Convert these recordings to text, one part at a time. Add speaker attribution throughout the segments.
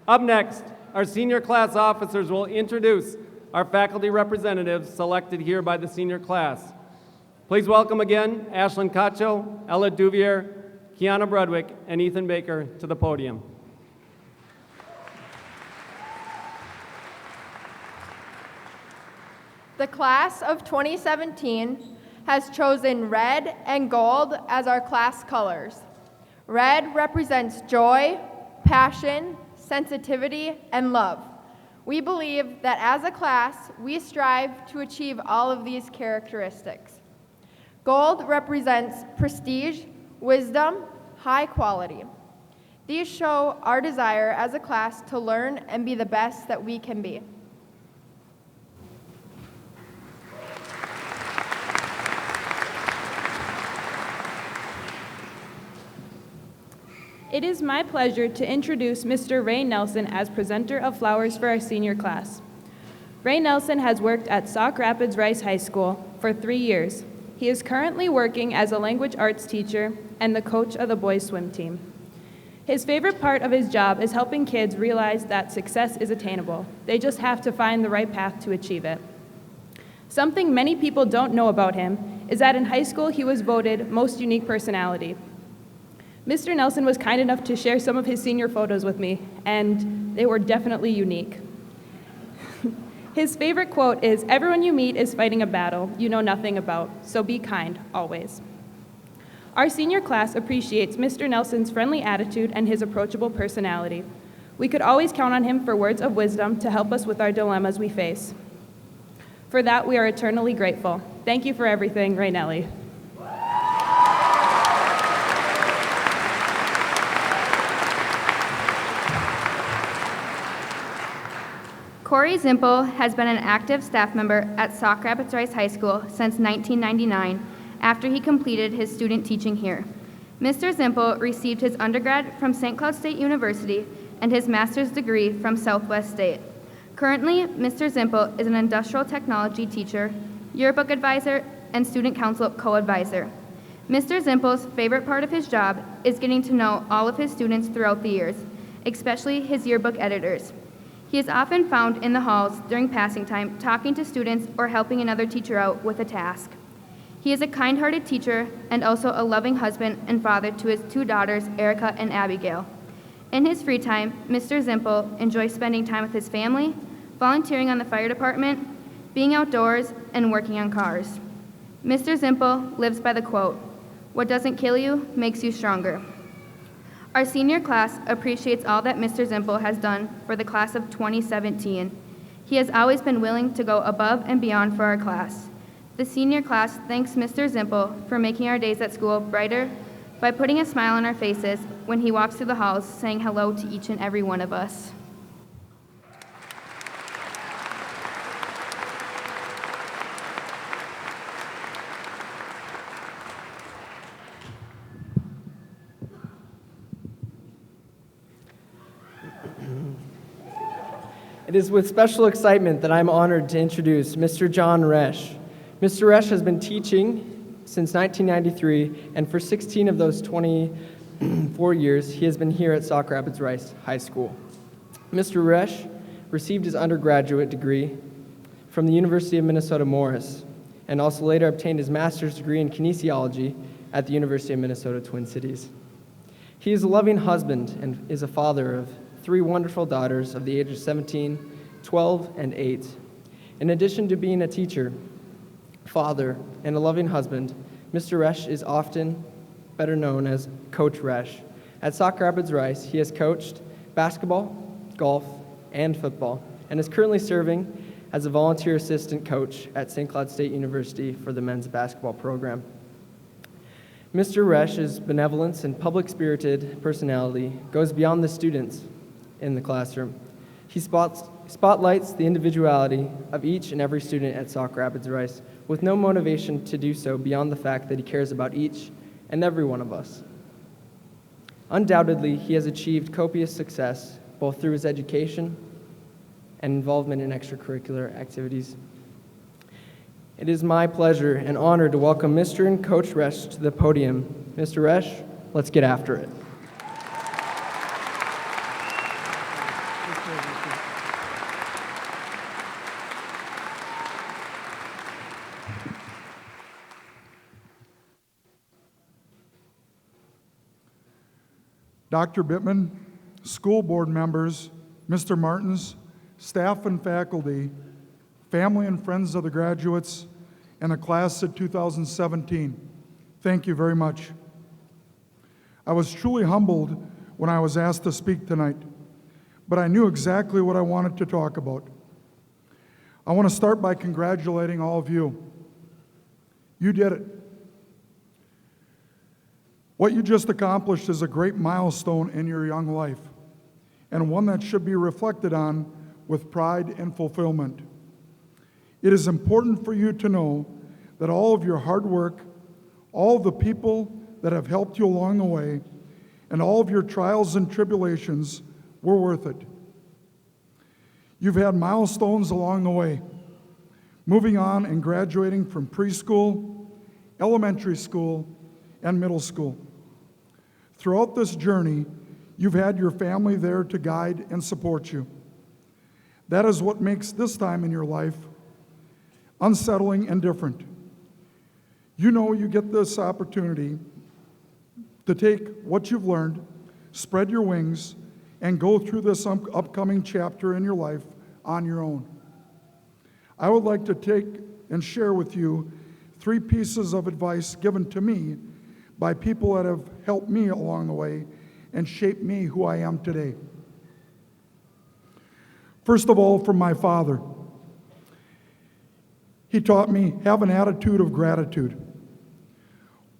Speaker 1: Up next, our senior class officers will introduce our faculty representatives selected here by the senior class. Please welcome again Ashlyn Cacho, Ella Duvier, Kiana Brudwick, and Ethan Baker to the podium.
Speaker 2: The class of 2017 has chosen red and gold as our class colors. Red represents joy, passion, sensitivity, and love. We believe that as a class, we strive to achieve all of these characteristics. Gold represents prestige, wisdom, high quality. These show our desire as a class to learn and be the best that we can be.
Speaker 3: It is my pleasure to introduce Mr. Ray Nelson as presenter of flowers for our senior class. Ray Nelson has worked at Sauk Rapids Rice High School for 3 years. He is currently working as a language arts teacher and the coach of the boys' swim team. His favorite part of his job is helping kids realize that success is attainable. They just have to find the right path to achieve it. Something many people don't know about him is that in high school he was voted most unique personality. Mr. Nelson was kind enough to share some of his senior photos with me, and they were definitely unique. His favorite quote is, "Everyone you meet is fighting a battle you know nothing about, so be kind, always." Our senior class appreciates Mr. Nelson's friendly attitude and his approachable personality. We could always count on him for words of wisdom to help us with our dilemmas we face. For that, we are eternally grateful. Thank you for everything, Ray Nelly.
Speaker 4: Corey Zimpel has been an active staff member at Sauk Rapids Rice High School since 1999 after he completed his student teaching here. Mr. Zimpel received his undergrad from St. Cloud State University and his master's degree from Southwest State. Currently, Mr. Zimpel is an industrial technology teacher, yearbook advisor, and student council co-advisor. Mr. Zimpel's favorite part of his job is getting to know all of his students throughout the years, especially his yearbook editors. He is often found in the halls during passing time, talking to students or helping another teacher out with a task. He is a kind-hearted teacher and also a loving husband and father to his 2 daughters, Erica and Abigail. In his free time, Mr. Zimpel enjoys spending time with his family, volunteering on the fire department, being outdoors, and working on cars. Mr. Zimpel lives by the quote, "What doesn't kill you makes you stronger." Our senior class appreciates all that Mr. Zimpel has done for the class of 2017. He has always been willing to go above and beyond for our class. The senior class thanks Mr. Zimpel for making our days at school brighter by putting a smile on our faces when he walks through the halls saying hello to each and every one of us.
Speaker 5: It is with special excitement that I'm honored to introduce Mr. John Resch. Mr. Resch has been teaching since 1993, and for 16 of those 24 years, he has been here at Sauk Rapids Rice High School. Mr. Resch received his undergraduate degree from the University of Minnesota Morris, and also later obtained his master's degree in kinesiology at the University of Minnesota Twin Cities. He is a loving husband and is a father of 3 wonderful daughters of the ages 17, 12, and 8. In addition to being a teacher, father, and a loving husband, Mr. Resch is often better known as Coach Resch. At Sauk Rapids Rice, he has coached basketball, golf, and football, and is currently serving as a volunteer assistant coach at St. Cloud State University for the men's basketball program. Mr. Resch's benevolence and public-spirited personality goes beyond the students in the classroom. He spotlights the individuality of each and every student at Sauk Rapids Rice with no motivation to do so beyond the fact that he cares about each and every one of us. Undoubtedly, he has achieved copious success both through his education and involvement in extracurricular activities. It is my pleasure and honor to welcome Mr. and Coach Resch to the podium. Mr. Resch, let's get after it.
Speaker 6: Dr. Bittman, school board members, Mr. Martins, staff and faculty, family and friends of the graduates, and the class of 2017, thank you very much. I was truly humbled when I was asked to speak tonight, but I knew exactly what I wanted to talk about. I want to start by congratulating all of you. You did it. What you just accomplished is a great milestone in your young life, and one that should be reflected on with pride and fulfillment. It is important for you to know that all of your hard work, all of the people that have helped you along the way, and all of your trials and tribulations were worth it. You've had milestones along the way, moving on and graduating from preschool, elementary school, and middle school. Throughout this journey, you've had your family there to guide and support you. That is what makes this time in your life unsettling and different. You know you get this opportunity to take what you've learned, spread your wings, and go through this upcoming chapter in your life on your own. I would like to take and share with you 3 pieces of advice given to me by people that have helped me along the way and shaped me who I am today. First of all, from my father. He taught me, have an attitude of gratitude.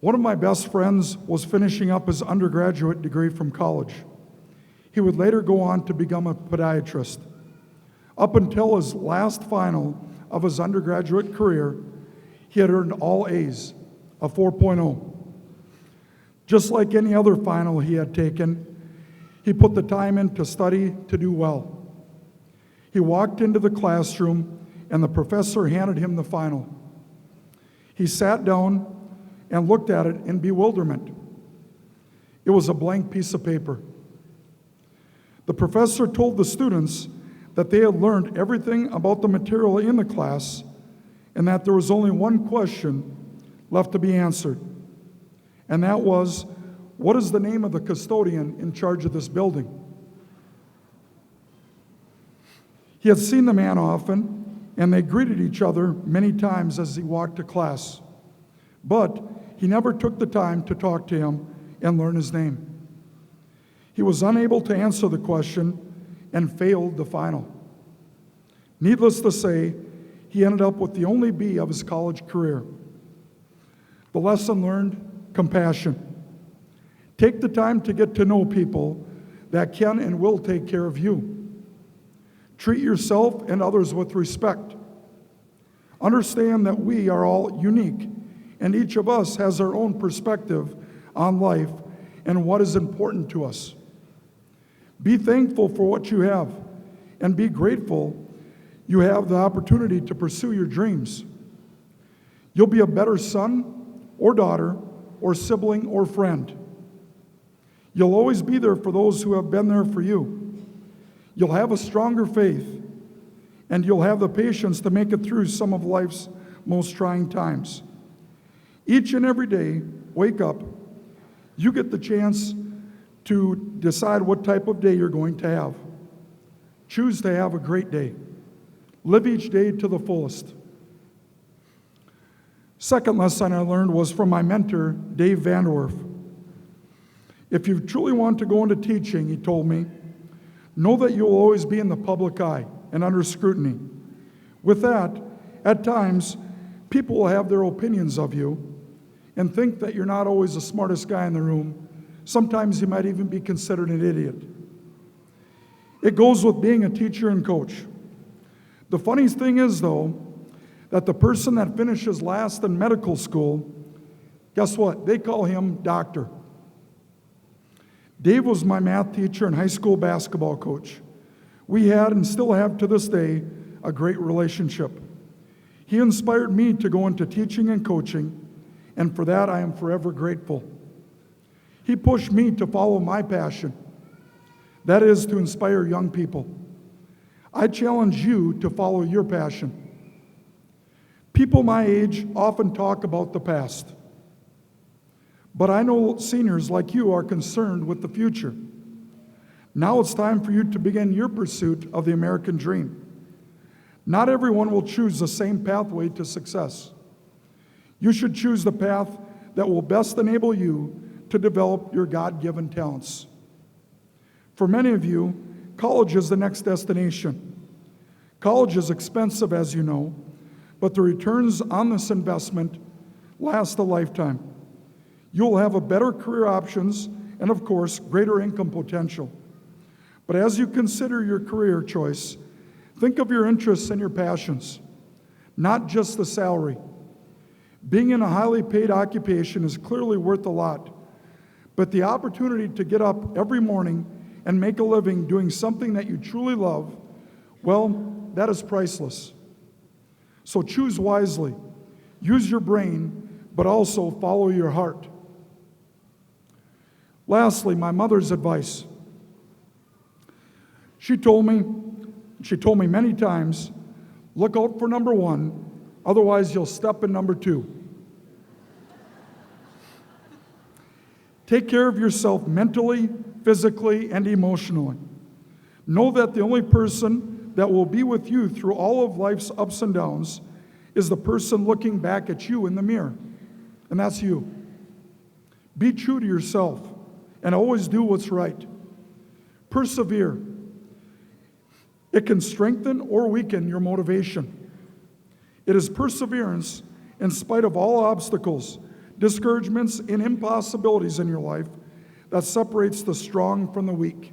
Speaker 6: One of my best friends was finishing up his undergraduate degree from college. He would later go on to become a podiatrist. Up until his last final of his undergraduate career, he had earned all A's, a 4.0. Just like any other final he had taken, he put the time in to study to do well. He walked into the classroom and the professor handed him the final. He sat down and looked at it in bewilderment. It was a blank piece of paper. The professor told the students that they had learned everything about the material in the class and that there was only one question left to be answered. And that was, what is the name of the custodian in charge of this building? He had seen the man often, and they greeted each other many times as he walked to class. But he never took the time to talk to him and learn his name. He was unable to answer the question and failed the final. Needless to say, he ended up with the only B of his college career. The lesson learned: compassion. Take the time to get to know people that can and will take care of you. Treat yourself and others with respect. Understand that we are all unique, and each of us has our own perspective on life and what is important to us. Be thankful for what you have, and be grateful you have the opportunity to pursue your dreams. You'll be a better son or daughter or sibling or friend. You'll always be there for those who have been there for you. You'll have a stronger faith, and you'll have the patience to make it through some of life's most trying times. Each and every day, wake up. You get the chance to decide what type of day you're going to have. Choose to have a great day. Live each day to the fullest. Second lesson I learned was from my mentor, Dave Vanderwerf. If you truly want to go into teaching, he told me, know that you will always be in the public eye and under scrutiny. With that, at times, people will have their opinions of you and think that you're not always the smartest guy in the room. Sometimes you might even be considered an idiot. It goes with being a teacher and coach. The funniest thing is, though, that the person that finishes last in medical school, guess what? They call him doctor. Dave was my math teacher and high school basketball coach. We had and still have to this day a great relationship. He inspired me to go into teaching and coaching, and for that I am forever grateful. He pushed me to follow my passion. That is to inspire young people. I challenge you to follow your passion. People my age often talk about the past, but I know seniors like you are concerned with the future. Now it's time for you to begin your pursuit of the American dream. Not everyone will choose the same pathway to success. You should choose the path that will best enable you to develop your God-given talents. For many of you, college is the next destination. College is expensive, as you know, but the returns on this investment last a lifetime. You'll have a better career options and, of course, greater income potential. But as you consider your career choice, think of your interests and your passions, not just the salary. Being in a highly paid occupation is clearly worth a lot, but the opportunity to get up every morning and make a living doing something that you truly love, well, that is priceless. So choose wisely, use your brain, but also follow your heart. Lastly, my mother's advice. She told me many times, look out for number one, otherwise you'll step in number two. Take care of yourself mentally, physically, and emotionally. Know that the only person that will be with you through all of life's ups and downs is the person looking back at you in the mirror, and that's you. Be true to yourself and always do what's right. Persevere. It can strengthen or weaken your motivation. It is perseverance in spite of all obstacles, discouragements, and impossibilities in your life that separates the strong from the weak.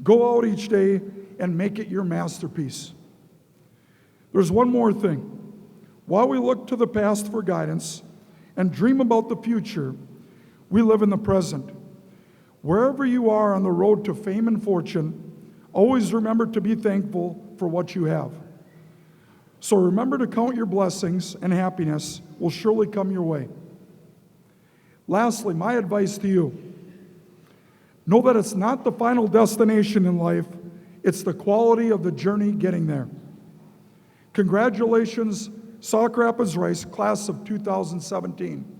Speaker 6: Go out each day and make it your masterpiece. There's one more thing. While we look to the past for guidance and dream about the future, we live in the present. Wherever you are on the road to fame and fortune, always remember to be thankful for what you have. So remember to count your blessings, and happiness will surely come your way. Lastly, my advice to you: know that it's not the final destination in life, it's the quality of the journey getting there. Congratulations, Sauk Rapids Rice, class of 2017.